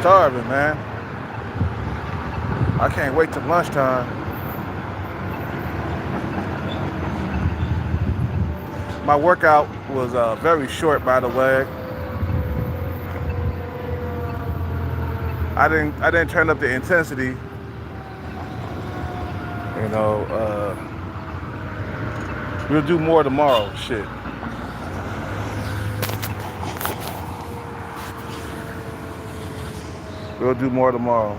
starving, man. I can't wait till lunchtime. My workout was very short, by the way. I didn't turn up the intensity. You know, we'll do more tomorrow. Shit. We'll do more tomorrow.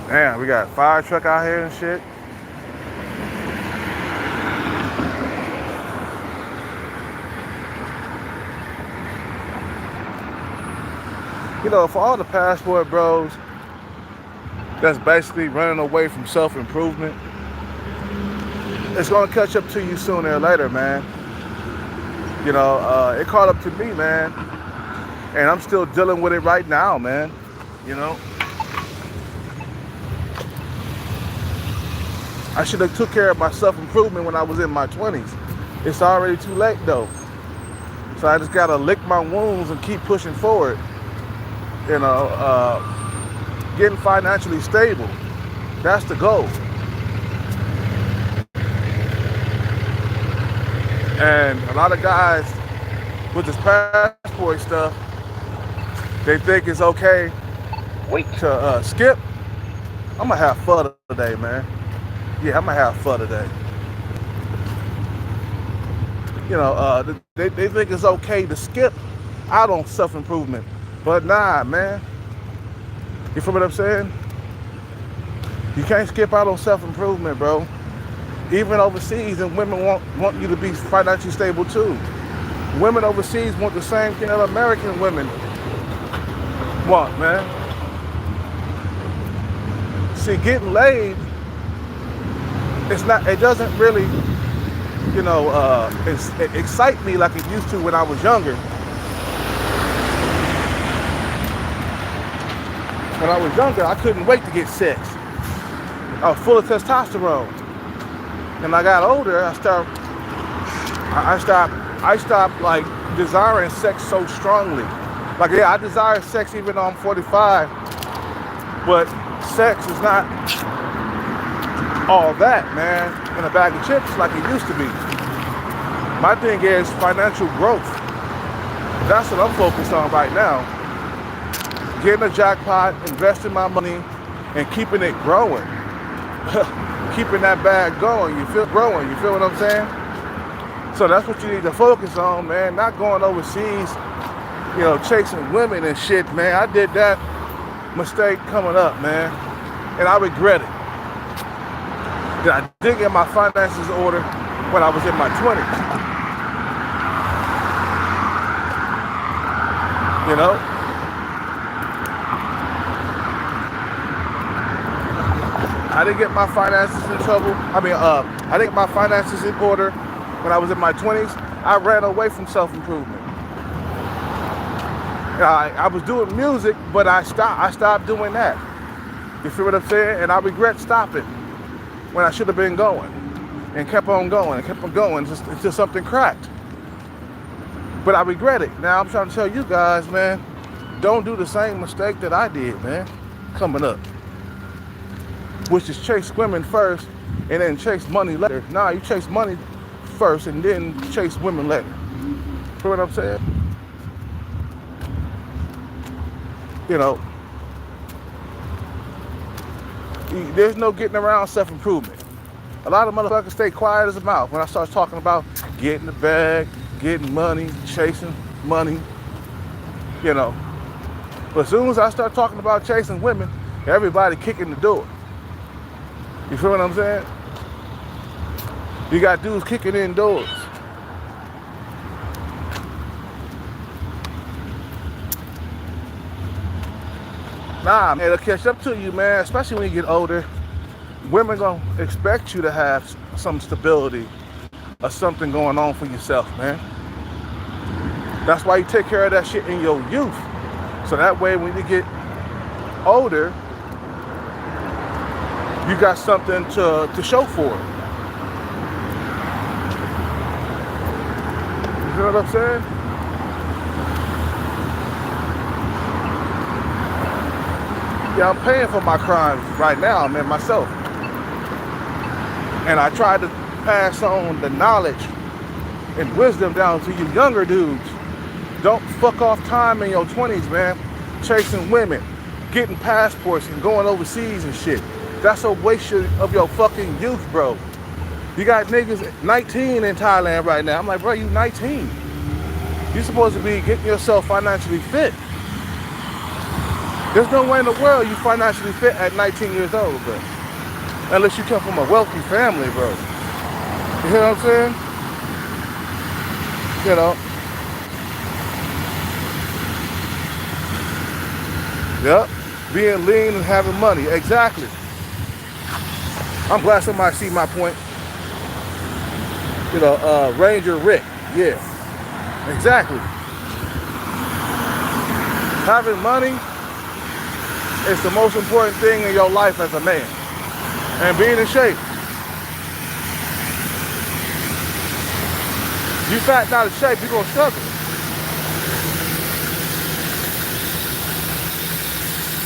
Damn, we got a fire truck out here and shit. You know, for all the passport bros that's basically running away from self-improvement, it's gonna catch up to you sooner or later, man. You know, it caught up to me, man. And I'm still dealing with it right now, man. You know? I should have took care of my self-improvement when I was in my 20s. It's already too late, though. So I just gotta lick my wounds and keep pushing forward. You know, getting financially stable. That's the goal. And a lot of guys with this passport stuff, they think it's okay to skip. I'm gonna have fun today, man. Yeah, I'm gonna have fun today. You know, they think it's okay to skip out on self-improvement. But nah, man. You feel what I'm saying? You can't skip out on self-improvement, bro. Even overseas, and women want you to be financially stable too. Women overseas want the same thing that American women want, man. See, getting laid, it doesn't really, you know, excite me like it used to when I was younger. When I was younger, I couldn't wait to get sex. I was full of testosterone. And I got older, I stopped like desiring sex so strongly. Like, yeah, I desire sex even though I'm 45, but sex is not all that, man, in a bag of chips like it used to be. My thing is financial growth. That's what I'm focused on right now. Getting a jackpot, investing my money, and keeping it growing. Keeping that bag going, you feel what I'm saying? So that's what you need to focus on, man. Not going overseas, you know, chasing women and shit, man. I did that mistake coming up, man, and I regret it. That I didn't get my finances in order when I was in my 20s. You know? I didn't get my finances in trouble. I didn't get my finances in order when I was in my 20s. I ran away from self-improvement. I was doing music, but I stopped doing that. You feel what I'm saying? And I regret stopping when I should have been going and kept on going until something cracked. But I regret it. Now I'm trying to tell you guys, man, don't do the same mistake that I did, man, coming up. Which is chase women first and then chase money later. Nah, you chase money first and then chase women later. Feel what I'm saying? You know, there's no getting around self-improvement. A lot of motherfuckers stay quiet as a mouth when I start talking about getting the bag, getting money, chasing money, you know. But as soon as I start talking about chasing women, everybody kicking the door. You feel what I'm saying? You got dudes kicking in doors. Nah, man, it'll catch up to you, man, especially when you get older. Women gonna expect you to have some stability or something going on for yourself, man. That's why you take care of that shit in your youth. So that way when you get older, you got something to show for it. You know what I'm saying? Yeah, I'm paying for my crimes right now, man, myself. And I try to pass on the knowledge and wisdom down to you younger dudes. Don't fuck off time in your 20s, man. Chasing women, getting passports and going overseas and shit. That's a waste of your fucking youth, bro. You got niggas 19 in Thailand right now. I'm like, bro, you 19. You're supposed to be getting yourself financially fit. There's no way in the world you financially fit at 19 years old, bro. Unless you come from a wealthy family, bro. You hear what I'm saying? You know. Yep. Being lean and having money. Exactly. I'm glad somebody see my point. You know, Ranger Rick. Yeah. Exactly. Having money is the most important thing in your life as a man. And being in shape. You fat and out of shape, you're gonna struggle.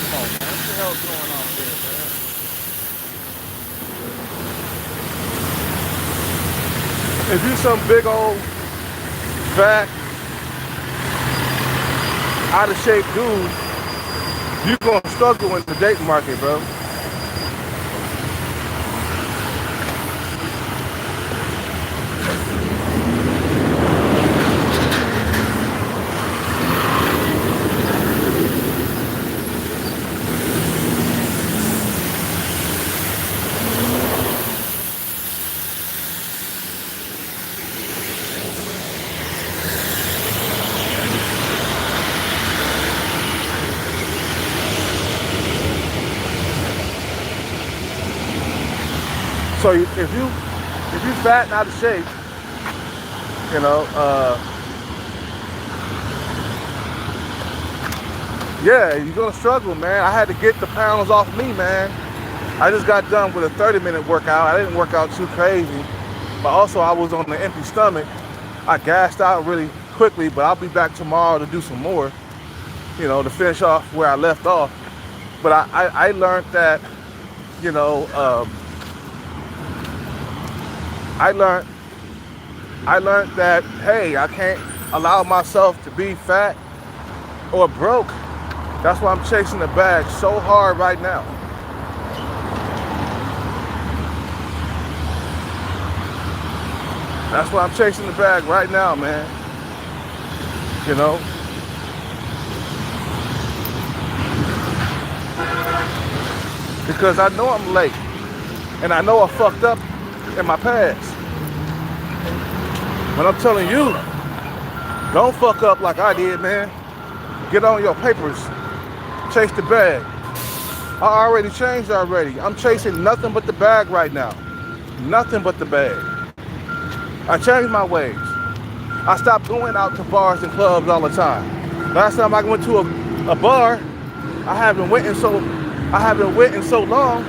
Come on, man. What the hell's going on here, man? If you some big old, fat, out of shape dude, you're gonna struggle in the dating market, bro. So if you fat and out of shape, you know, yeah, you're gonna struggle, man. I had to get the pounds off me, man. I just got done with a 30-minute workout. I didn't work out too crazy, but also I was on an empty stomach. I gassed out really quickly, but I'll be back tomorrow to do some more, you know, to finish off where I left off. But I learned that, you know, I learned that, hey, I can't allow myself to be fat or broke. That's why I'm chasing the bag so hard right now. That's why I'm chasing the bag right now, man. You know? Because I know I'm late. And I know I fucked up in my past. But I'm telling you, don't fuck up like I did, man. Get on your papers. Chase the bag. I already changed already. I'm chasing nothing but the bag right now. Nothing but the bag. I changed my ways. I stopped going out to bars and clubs all the time. Last time I went to a bar, I haven't went in so long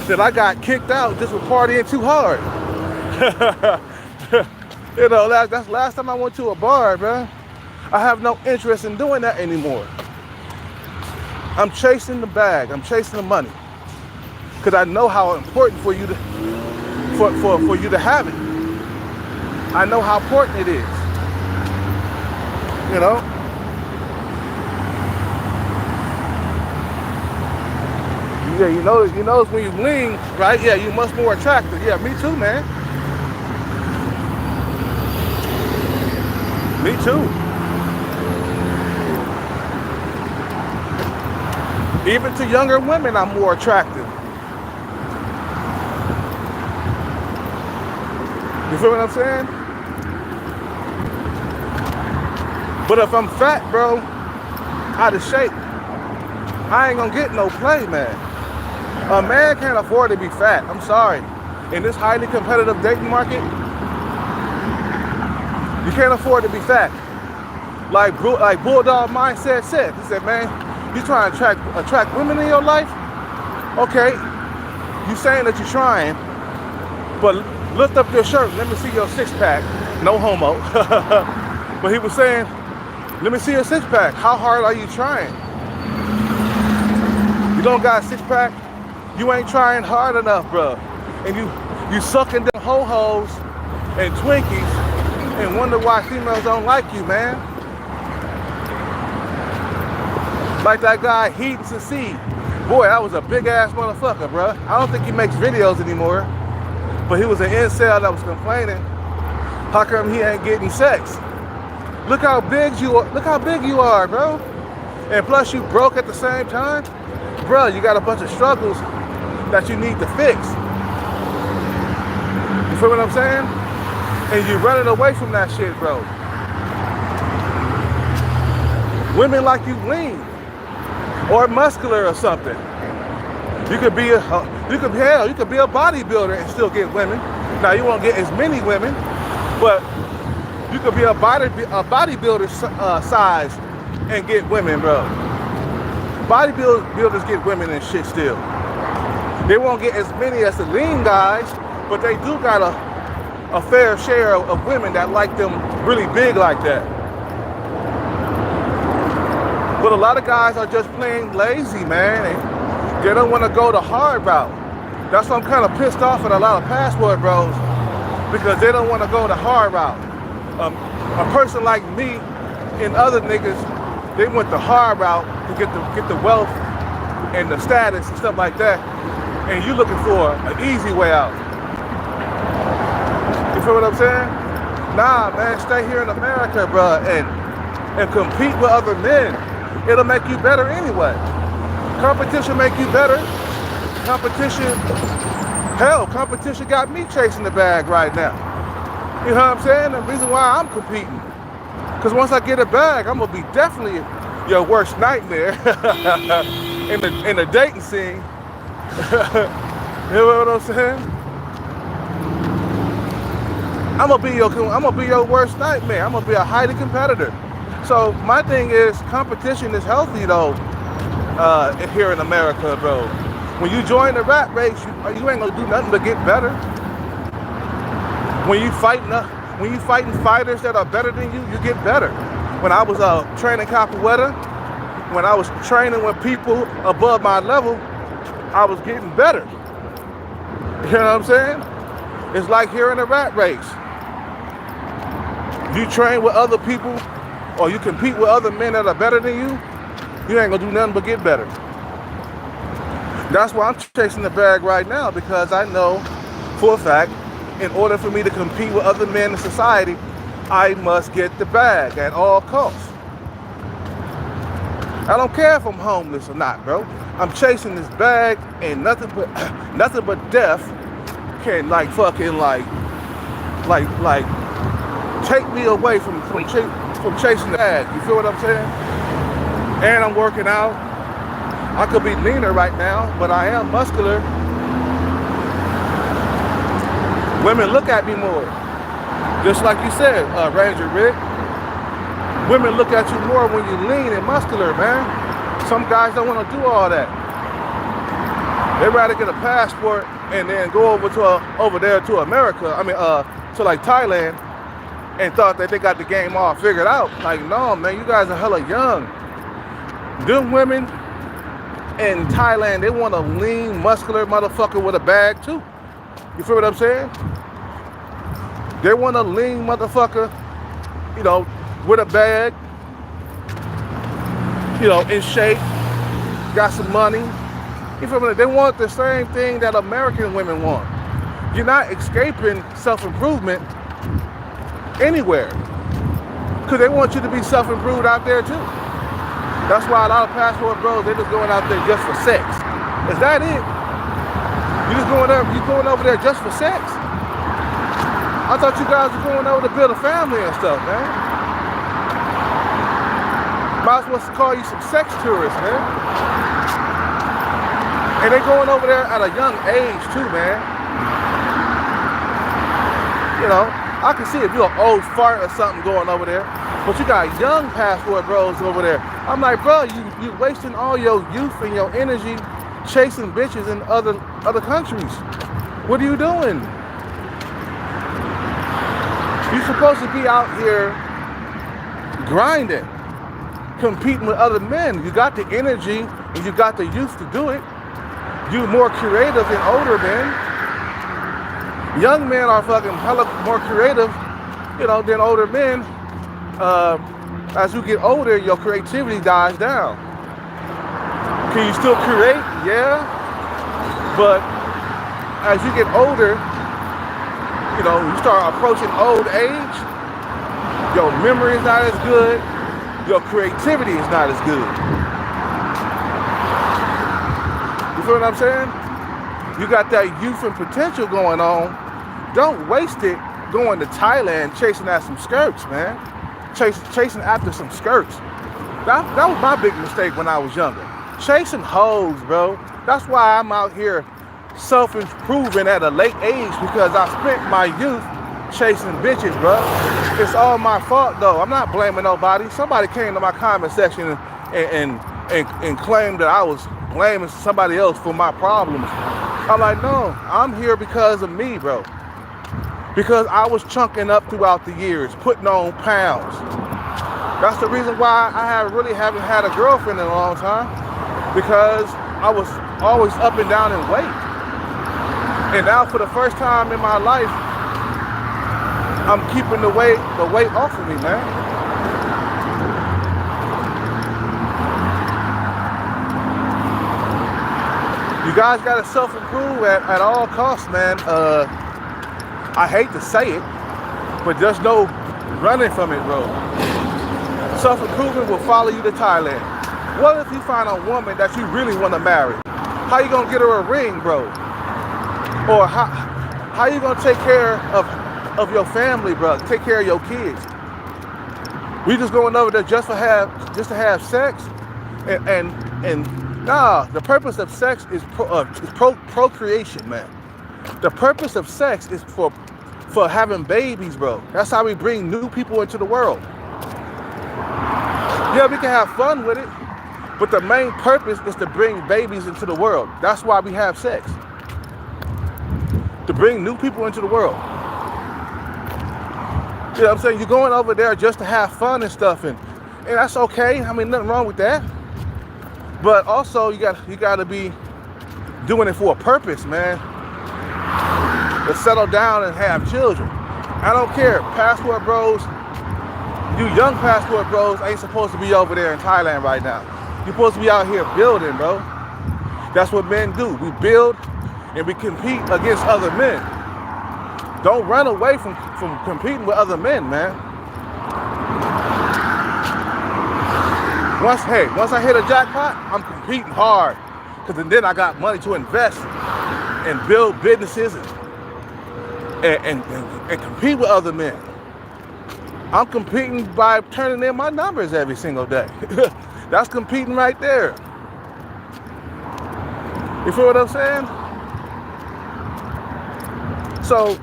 that I got kicked out just for partying too hard. You know, that's last time I went to a bar, man. I have no interest in doing that anymore. I'm chasing the bag. I'm chasing the money. Because I know how important for you to have it. I know how important it is. You know? Yeah, you know when you lean, right? Yeah, you much more attractive. Yeah, me too, man. Me too. Even to younger women, I'm more attractive. You feel what I'm saying? But if I'm fat, bro, out of shape, I ain't gonna get no play, man. A man can't afford to be fat. I'm sorry. In this highly competitive dating market, you can't afford to be fat. Like Bulldog Mindset said. He said, man, you trying to attract women in your life? Okay, you saying that you're trying, but lift up your shirt. Let me see your six pack. No homo. But he was saying, let me see your six pack. How hard are you trying? You don't got a six pack, you ain't trying hard enough, bro. And you sucking them ho-hos and Twinkies and wonder why females don't like you, man. Like that guy, Heat and Succeed. Boy, that was a big ass motherfucker, bro. I don't think he makes videos anymore, but he was an incel that was complaining. How come he ain't getting sex? Look how big you are. Look how big you are, bro. And plus you broke at the same time. Bro, you got a bunch of struggles that you need to fix. You feel what I'm saying? And you're running away from that shit, bro. Women like you lean or muscular or something. You could be a bodybuilder and still get women. Now you won't get as many women, but you could be a bodybuilder size and get women, bro. Bodybuilders get women and shit still. They won't get as many as the lean guys, but they do got a fair share of women that like them really big like that. But a lot of guys are just plain lazy, man. They don't want to go the hard route. That's why I'm kind of pissed off at a lot of passport bros, because they don't want to go the hard route. A person like me and other niggas, they went the hard route to get the wealth and the status and stuff like that, and you looking for an easy way out. You feel what I'm saying? Nah, man, stay here in America, bro, and compete with other men. It'll make you better anyway. Competition make you better. Competition got me chasing the bag right now. You know what I'm saying? The reason why I'm competing. Because once I get a bag, I'm gonna be definitely your worst nightmare in the dating scene. You know what I'm saying? I'm gonna be your worst nightmare. I'm gonna be a highly competitor. So my thing is, competition is healthy though, here in America, bro. When you join the rat race, you ain't gonna do nothing but get better. When you fighting fighters that are better than you get better. When I was training capoeira, when I was training with people above my level, I was getting better. You know what I'm saying? It's like here in the rat race. You train with other people, or you compete with other men that are better than you ain't gonna do nothing but get better. That's why I'm chasing the bag right now, because I know for a fact, in order for me to compete with other men in society, I must get the bag at all costs. I don't care if I'm homeless or not, bro. I'm chasing this bag, and nothing but death can take me away from chasing the bag. You feel what I'm saying? And I'm working out. I could be leaner right now, but I am muscular. Women look at me more. Just like you said, Ranger Rick. Women look at you more when you lean and muscular, man. Some guys don't want to do all that. They'd rather get a passport and then go over there to America. To like Thailand, and thought that they got the game all figured out. Like, no, man, you guys are hella young. Them women in Thailand, they want a lean, muscular motherfucker with a bag too. You feel what I'm saying? They want a lean motherfucker, with a bag, in shape, got some money. You feel me? They want the same thing that American women want. You're not escaping self-improvement anywhere, because they want you to be self-improved out there too. That's why a lot of passport bros, they're just going out there just for sex. Is that it? You going over there just for sex? I thought you guys were going over to build a family and stuff, man. Might as well call you some sex tourists, man. And they going over there at a young age too, man. I can see if you're an old fart or something going over there, but you got young passport bros over there. I'm like, bro, you wasting all your youth and your energy chasing bitches in other countries. What are you doing? You're supposed to be out here grinding, competing with other men. You got the energy and you got the youth to do it. You more creative than older men. Young men are fucking hella more creative, than older men. As you get older, your creativity dies down. Can you still create? Yeah. But as you get older, you start approaching old age, your memory is not as good, your creativity is not as good. You feel what I'm saying? You got that youth and potential going on. Don't waste it going to Thailand chasing at some skirts, man. Chasing after some skirts. That was my big mistake when I was younger. Chasing hoes, bro. That's why I'm out here self-improving at a late age, because I spent my youth chasing bitches, bro. It's all my fault, though. I'm not blaming nobody. Somebody came to my comment section and claimed that I was blaming somebody else for my problems. I'm like, no, I'm here because of me, bro. Because I was chunking up throughout the years, putting on pounds. That's the reason why I really haven't had a girlfriend in a long time, because I was always up and down in weight. And now for the first time in my life, I'm keeping the weight off of me, man. You guys gotta self-improve at all costs, man. I hate to say it, but there's no running from it, bro. Self-improvement will follow you to Thailand. What if you find a woman that you really want to marry? How you gonna get her a ring, bro? Or how you gonna take care of your family, bro? Take care of your kids? We just going over there just to have sex, and nah. The purpose of sex is procreation, man. The purpose of sex is for having babies, bro. That's how we bring new people into the world. Yeah, we can have fun with it, but the main purpose is to bring babies into the world. That's why we have sex. To bring new people into the world. You know what I'm saying? You're going over there just to have fun and stuff, and that's okay. I mean, nothing wrong with that. But also, you got to be doing it for a purpose, man. To settle down and have children. I don't care. Passport bros, you young passport bros ain't supposed to be over there in Thailand right now. You're supposed to be out here building, bro. That's what men do. We build and we compete against other men. Don't run away from competing with other men, man. Once I hit a jackpot, I'm competing hard. Because then I got money to invest and build businesses and compete with other men. I'm competing by turning in my numbers every single day. That's competing right there. You feel what I'm saying? So,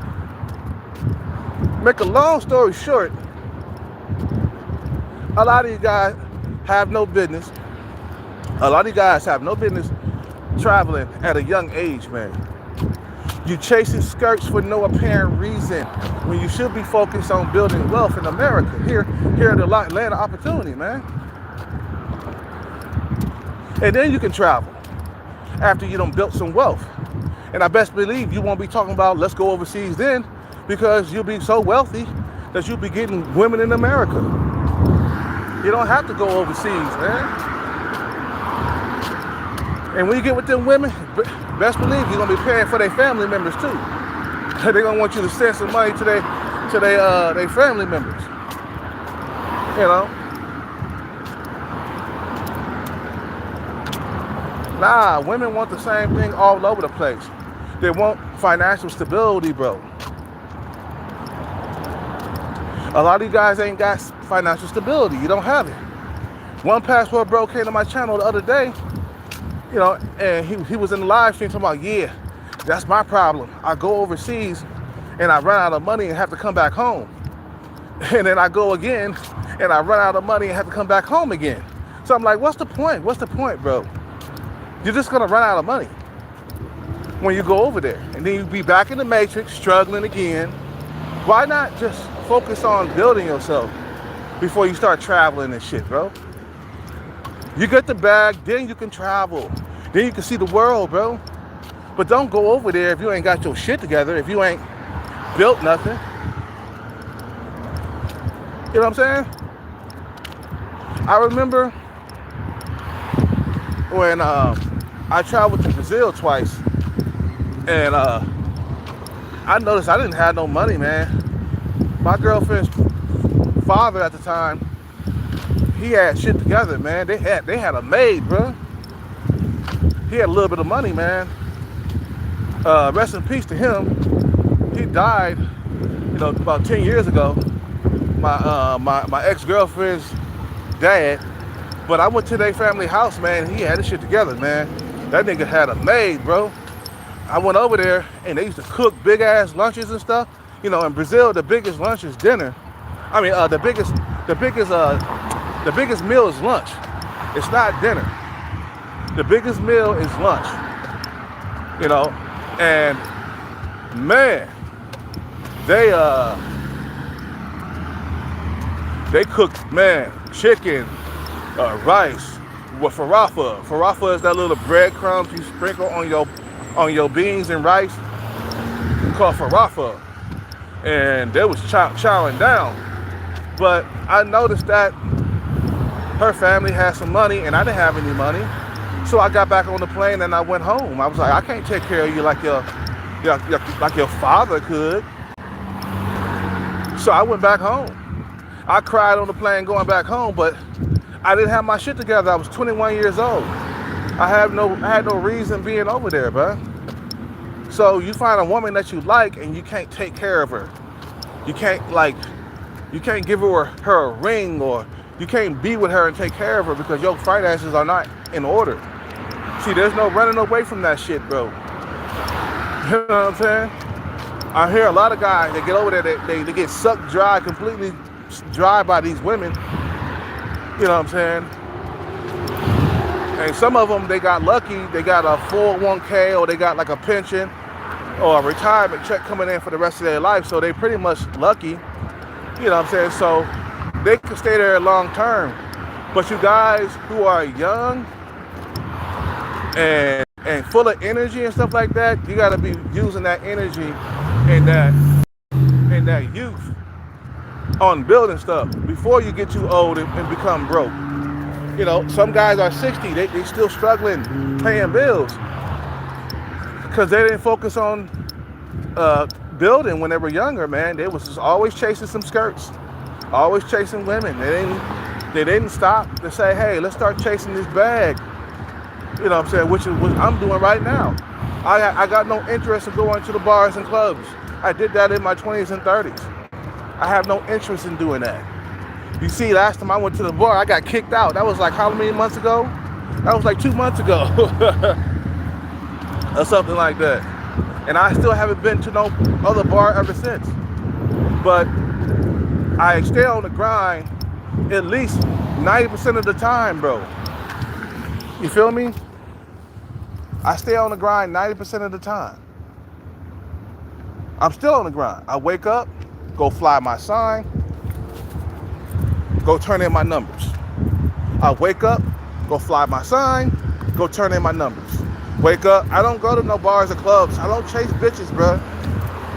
make a long story short, a lot of you guys have no business. A lot of you guys have no business traveling at a young age, man. You chasing skirts for no apparent reason when you should be focused on building wealth in America. Here at the land of opportunity, man. And then you can travel after you done built some wealth. And I best believe you won't be talking about let's go overseas then, because you'll be so wealthy that you'll be getting women in America. You don't have to go overseas, man. And when you get with them women, best believe you're gonna be paying for their family members too. They're gonna want you to send some money to their family members. You know. Nah, women want the same thing all over the place. They want financial stability, bro. A lot of you guys ain't got financial stability. You don't have it. One passport bro came to my channel the other day, you know, and he was in the live stream talking about, yeah, that's my problem. I go overseas and I run out of money and have to come back home. And then I go again and I run out of money and have to come back home again. So I'm like, what's the point? What's the point, bro? You're just gonna run out of money when you go over there. And then you be back in the matrix, struggling again. Why not just focus on building yourself? before you start traveling and shit, bro. You get the bag, then you can travel. Then you can see the world, bro. But don't go over there if you ain't got your shit together, if you ain't built nothing. You know what I'm saying? I remember when I traveled to Brazil twice, and I noticed I didn't have no money, man. My girlfriend's father at the time, he had shit together, man. They had a maid, bro. He had a little bit of money, man. Rest in peace to him. He died, about 10 years ago. My ex-girlfriend's dad. But I went to their family house, man, and he had his shit together, man. That nigga had a maid, bro. I went over there, and they used to cook big-ass lunches and stuff. In Brazil, the biggest lunch is dinner. I mean, the biggest meal is lunch. It's not dinner. The biggest meal is lunch. And man, they cooked, man, chicken, rice with farofa. Farofa is that little breadcrumbs you sprinkle on your beans and rice, called farofa. And they was chowing down. But I noticed that her family had some money and I didn't have any money. So I got back on the plane and I went home. I was like, I can't take care of you like your father could. So I went back home. I cried on the plane going back home, but I didn't have my shit together. I was 21 years old. I had no reason being over there, bro. So you find a woman that you like and you can't take care of her. You can't give her a ring, or you can't be with her and take care of her because your finances are not in order. See, there's no running away from that shit, bro. You know what I'm saying? I hear a lot of guys that get over there, they get sucked dry, completely dry by these women. You know what I'm saying? And some of them, they got lucky. They got a 401k, or they got like a pension or a retirement check coming in for the rest of their life. So they pretty much lucky. You know what I'm saying? So they can stay there long term. But you guys who are young and full of energy and stuff like that, you got to be using that energy and that youth on building stuff before you get too old and become broke. Some guys are 60, they still struggling paying bills because they didn't focus on building when they were younger, man. They was just always chasing some skirts, always chasing women. They didn't stop to say, hey, let's start chasing this bag. You know what I'm saying? Which is what I'm doing right now. I got no interest in going to the bars and clubs. I did that in my 20s and 30s. I have no interest in doing that. You see, last time I went to the bar, I got kicked out. That was like how many months ago? That was like 2 months ago. Or something like that. And I still haven't been to no other bar ever since. But I stay on the grind at least 90% of the time, bro. You feel me? I stay on the grind 90% of the time. I'm still on the grind. I wake up, go fly my sign, go turn in my numbers. I wake up, go fly my sign, go turn in my numbers. Wake up, I don't go to no bars or clubs. I don't chase bitches, bro.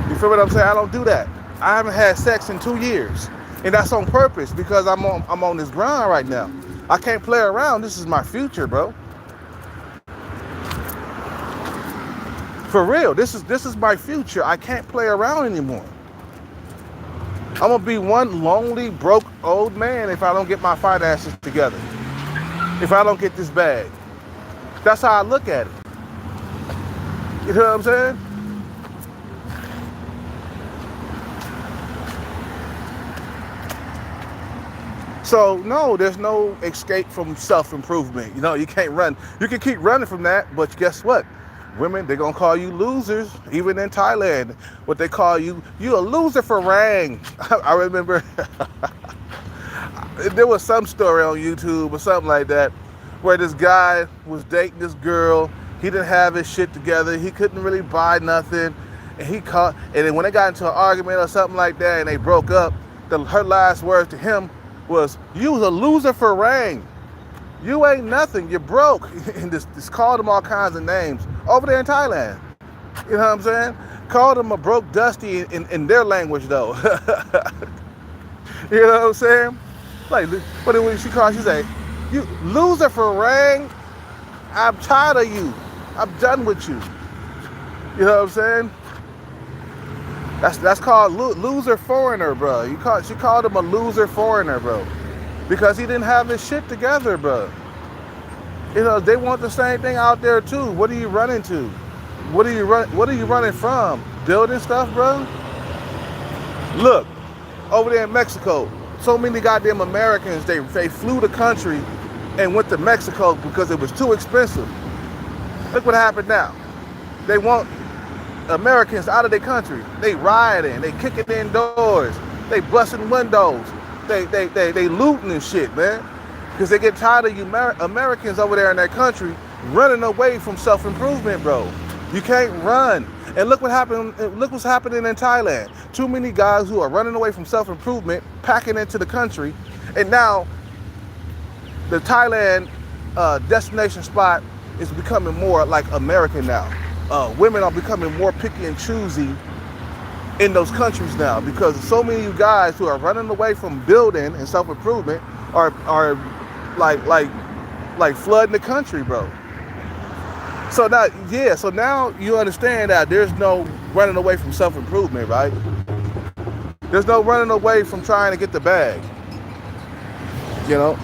You feel what I'm saying? I don't do that. I haven't had sex in 2 years. And that's on purpose because I'm on this grind right now. I can't play around. This is my future, bro. For real, this is my future. I can't play around anymore. I'm gonna be one lonely, broke old man if I don't get my finances together. If I don't get this bag. That's how I look at it. You know what I'm saying? So no, there's no escape from self-improvement. You can't run. You can keep running from that, but guess what? Women, they're gonna call you losers, even in Thailand. What they call you a loser for rang. I remember there was some story on YouTube or something like that, where this guy was dating this girl. He didn't have his shit together. He couldn't really buy nothing. And then when they got into an argument or something like that and they broke up, her last words to him was, you was a loser for rain. You ain't nothing. You're broke. And just called them all kinds of names over there in Thailand. You know what I'm saying? Called them a broke dusty in their language, though. You know what I'm saying? Like, what did she call? She say, you loser for rain. I'm tired of you. I'm done with you. You know what I'm saying? That's called loser foreigner, bro. She called him a loser foreigner, bro, because he didn't have his shit together, bro. You know, they want the same thing out there too. What are you running to? What are you running from? Building stuff, bro? Look, over there in Mexico, so many goddamn Americans, they flew the country and went to Mexico because it was too expensive. Look what happened now. They want Americans out of their country. They rioting, they kicking in doors, they busting windows, they looting and shit, man. Because they get tired of you Americans over there in that country running away from self-improvement, bro. You can't run. And look what happened. Look what's happening in Thailand. Too many guys who are running away from self-improvement, packing into the country, and now the Thailand destination spot is becoming more like American now. Women are becoming more picky and choosy in those countries now because so many of you guys who are running away from building and self-improvement are like flooding the country, bro. So now you understand that there's no running away from self-improvement, right? There's no running away from trying to get the bag. You know?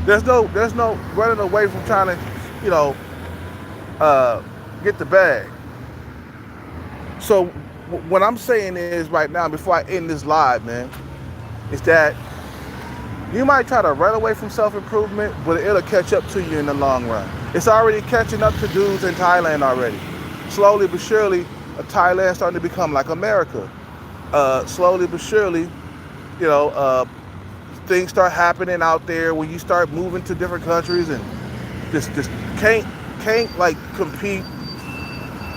There's no running away from trying to, get the bag. So what I'm saying is right now, before I end this live, man, is that you might try to run away from self-improvement, but it'll catch up to you in the long run. It's already catching up to dudes in Thailand already. Slowly but surely, Thailand's starting to become like America. Slowly but surely, things start happening out there when you start moving to different countries and just can't like compete,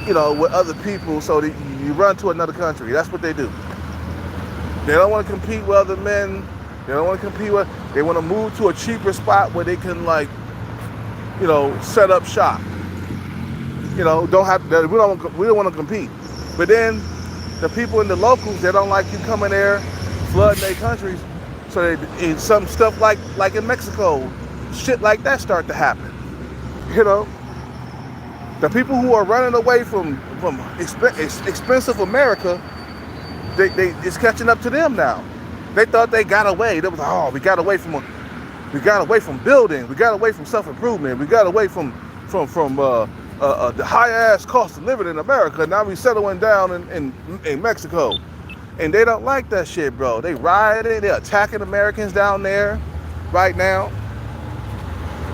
with other people, so that you run to another country. That's what they do. They don't want to compete with other men. They don't want to compete with. They want to move to a cheaper spot where they can set up shop. We don't want to compete. But then the people in the locals, they don't like you coming there, flooding their countries. So some stuff like in Mexico, shit like that start to happen. The people who are running away from expensive America, it's catching up to them now. They thought they got away. They was like, we got away from building. We got away from self-improvement. We got away from the high ass cost of living in America. Now we settling down in Mexico. And they don't like that shit, bro. They rioting, they're attacking Americans down there right now.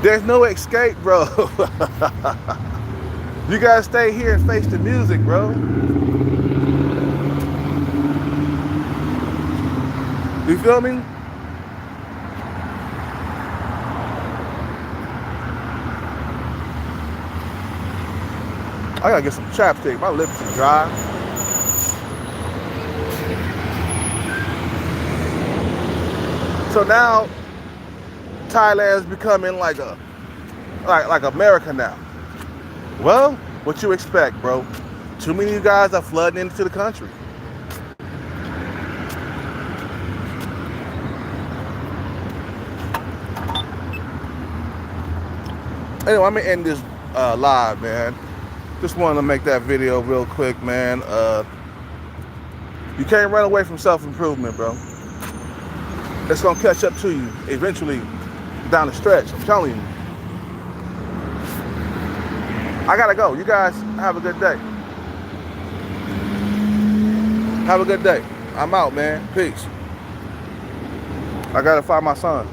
There's no escape, bro. You gotta stay here and face the music, bro. You feel me? I gotta get some chapstick. My lips are dry. So now Thailand's becoming like America now. Well, what you expect, bro? Too many of you guys are flooding into the country. Anyway, I'm gonna end this live, man. Just wanted to make that video real quick, man. You can't run away from self-improvement, bro. It's gonna catch up to you eventually down the stretch. I'm telling you. I gotta go. You guys have a good day. Have a good day. I'm out, man. Peace. I gotta find my son.